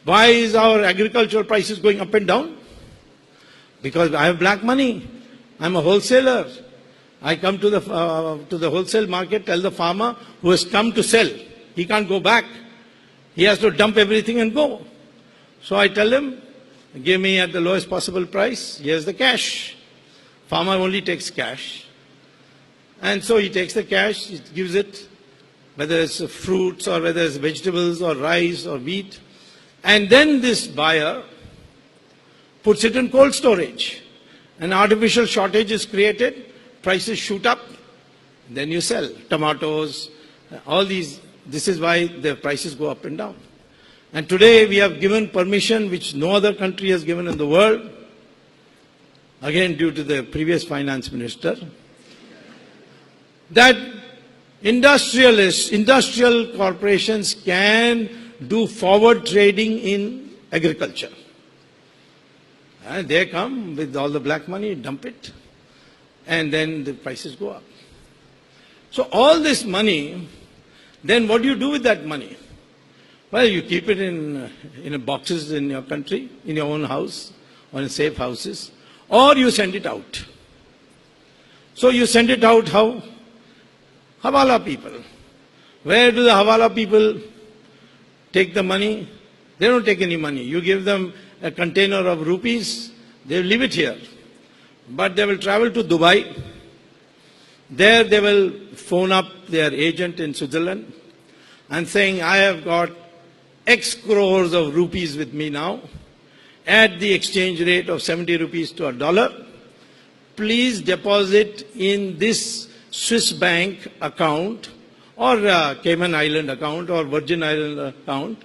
Why is our agricultural prices going up and down? Because I have black money. I'm a wholesaler. I come to the wholesale market, tell the farmer who has come to sell, he can't go back. He has to dump everything and go. So I tell him, give me at the lowest possible price, here's the cash. Farmer only takes cash. And so he takes the cash, he gives it, whether it's fruits or whether it's vegetables or rice or wheat. And then this buyer puts it in cold storage. An artificial shortage is created, prices shoot up, then you sell tomatoes, all these. This is why the prices go up and down. And today we have given permission which no other country has given in the world, again due to the previous finance minister, that industrial corporations can do forward trading in agriculture. And they come with all the black money, dump it, and then the prices go up. So all this money, then what do you do with that money? Well, you keep it in boxes in your country, in your own house, or in safe houses, or you send it out. So you send it out how? Hawala people. Where do the Hawala people take the money? They don't take any money. You give them a container of rupees, they leave it here. But they will travel to Dubai. There they will phone up their agent in Switzerland and saying, I have got X crores of rupees with me now at the exchange rate of 70 rupees to a dollar. Please deposit in this Swiss bank account or Cayman Island account or Virgin Island account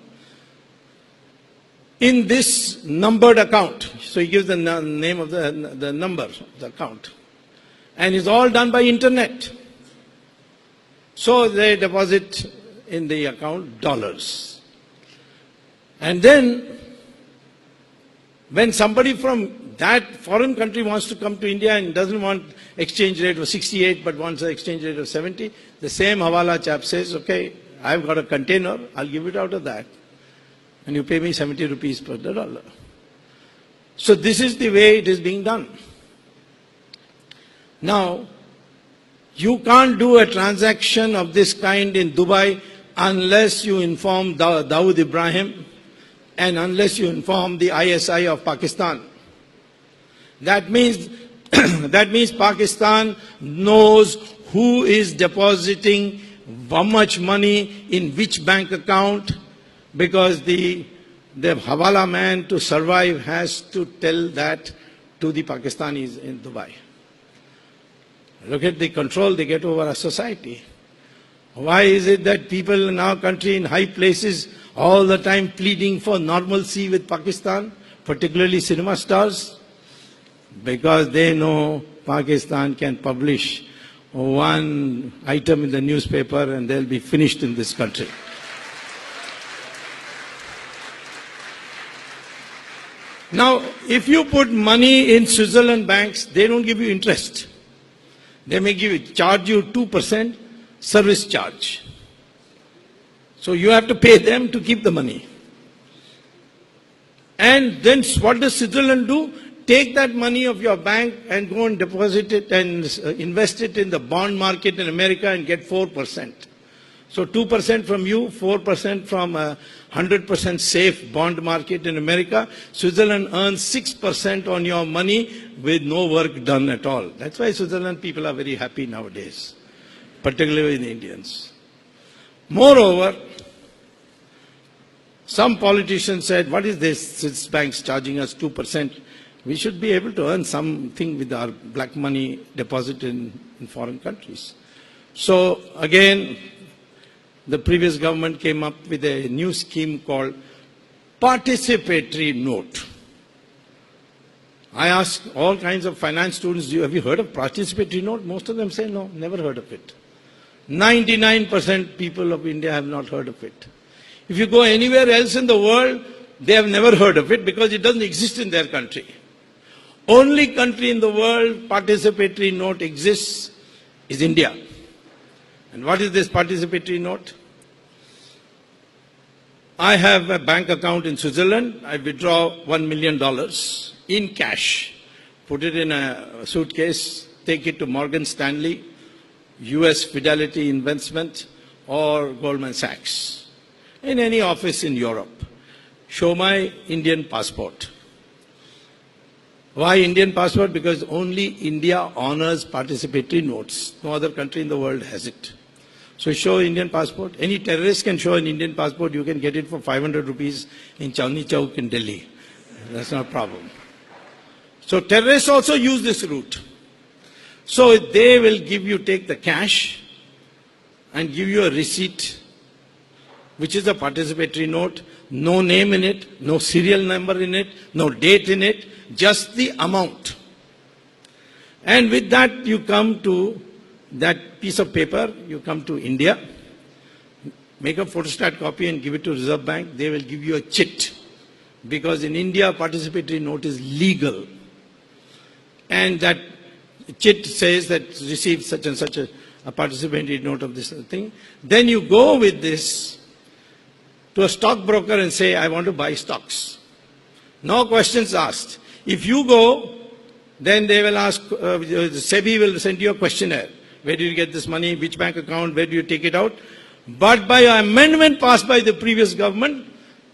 in this numbered account. So he gives the name of the number of the account. And it's all done by internet. So they deposit in the account dollars. And then when somebody from that foreign country wants to come to India and doesn't want exchange rate of 68 but wants an exchange rate of 70, the same Hawala chap says, okay, I've got a container, I'll give it out of that. And you pay me 70 rupees per dollar. So this is the way it is being done. Now, you can't do a transaction of this kind in Dubai unless you inform Dawood Ibrahim and unless you inform the ISI of Pakistan. That means Pakistan knows who is depositing how much money in which bank account, because the Hawala man to survive has to tell that to the Pakistanis in Dubai. Look at the control they get over our society. Why is it that people in our country in high places all the time pleading for normalcy with Pakistan, particularly cinema stars? Because they know Pakistan can publish one item in the newspaper and they'll be finished in this country. Now, if you put money in Switzerland banks, they don't give you interest. They may charge you 2% service charge. So you have to pay them to keep the money. And then what does Switzerland do? Take that money of your bank and go and deposit it and invest it in the bond market in America and get 4%. So 2% from you, 4% from a 100% safe bond market in America. Switzerland earns 6% on your money with no work done at all. That's why Switzerland people are very happy nowadays, particularly the Indians. Moreover, some politicians said, what is this Swiss banks charging us 2%? We should be able to earn something with our black money deposited in foreign countries. So again, the previous government came up with a new scheme called participatory note. I ask all kinds of finance students, have you heard of participatory note? Most of them say no, never heard of it. 99% people of India have not heard of it. If you go anywhere else in the world, they have never heard of it because it doesn't exist in their country. Only country in the world participatory note exists is India. And what is this participatory note? I have a bank account in Switzerland. I withdraw $1 million in cash, put it in a suitcase, take it to Morgan Stanley, US Fidelity Investment, or Goldman Sachs, in any office in Europe. Show my Indian passport. Why Indian passport? Because only India honors participatory notes. No other country in the world has it. So show Indian passport. Any terrorist can show an Indian passport. You can get it for 500 rupees in Chandni Chowk in Delhi. That's not a problem. So terrorists also use this route. So they will take the cash and give you a receipt, which is a participatory note, no name in it, no serial number in it, no date in it, just the amount. And with that you come to that piece of paper, you come to India, make a photostat copy and give it to Reserve Bank. They will give you a chit, because in India participatory note is legal. And that chit says that received such and such a participatory note of this thing. Then you go with this to a stockbroker and say, I want to buy stocks. No questions asked. If you go, then they will ask, SEBI will send you a questionnaire. Where do you get this money? Which bank account? Where do you take it out? But by an amendment passed by the previous government,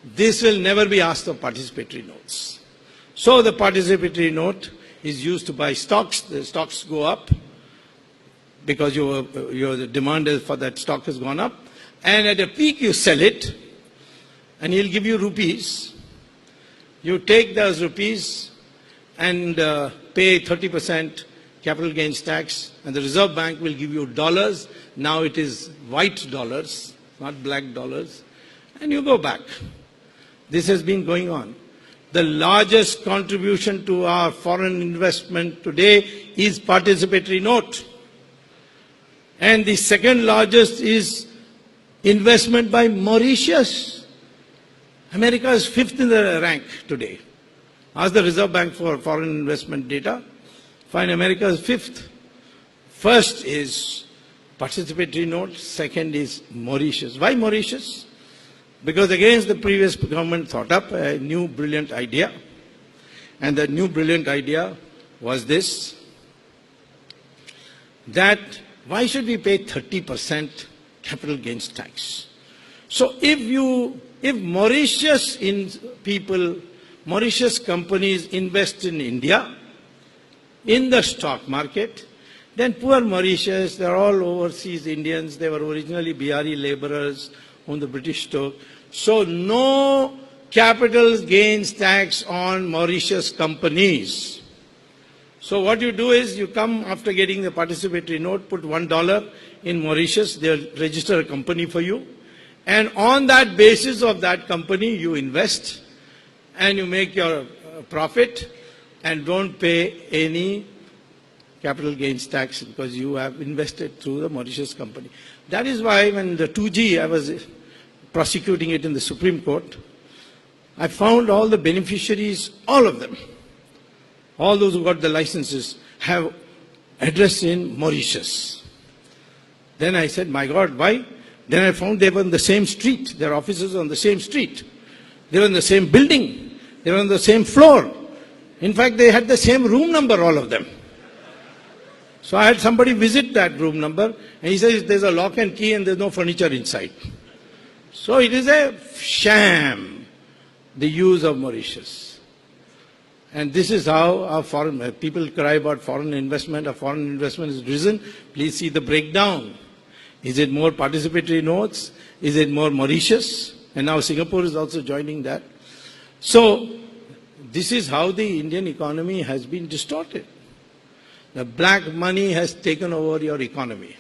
this will never be asked of participatory notes. So the participatory note is used to buy stocks. The stocks go up because your demand for that stock has gone up. And at a peak you sell it, and he'll give you rupees. You take those rupees and pay 30% capital gains tax, and the Reserve Bank will give you dollars. Now it is white dollars, not black dollars, and you go back. This has been going on. The largest contribution to our foreign investment today is participatory note. And the second largest is investment by Mauritius. America is 5th in the rank today. Ask the Reserve Bank for foreign investment data. Find America is 5th. First is participatory note. Second is Mauritius. Why Mauritius? Because against the previous government thought up a new brilliant idea. And the new brilliant idea was this, that why should we pay 30% capital gains tax? So if Mauritius Mauritius companies invest in India, in the stock market, then poor Mauritius, they're all overseas Indians, they were originally Bihari laborers whom the British took. So no capital gains tax on Mauritius companies. So what you do is you come after getting the participatory note, put $1 in Mauritius, they'll register a company for you. And on that basis of that company, you invest and you make your profit and don't pay any capital gains tax because you have invested through the Mauritius company. That is why when the 2G, I was prosecuting it in the Supreme Court, I found all the beneficiaries, all of them, all those who got the licenses, have address in Mauritius. Then I said, my God, why? Then I found they were on the same street. Their offices on the same street. They were in the same building. They were on the same floor. In fact, they had the same room number, all of them. So I had somebody visit that room number, and he says there's a lock and key and there's no furniture inside. So it is a sham, the use of Mauritius. And this is how our foreign people cry about foreign investment. Our foreign investment has risen. Please see the breakdown. Is it more participatory notes? Is it more Mauritius? And now Singapore is also joining that. So this is how the Indian economy has been distorted. The black money has taken over your economy.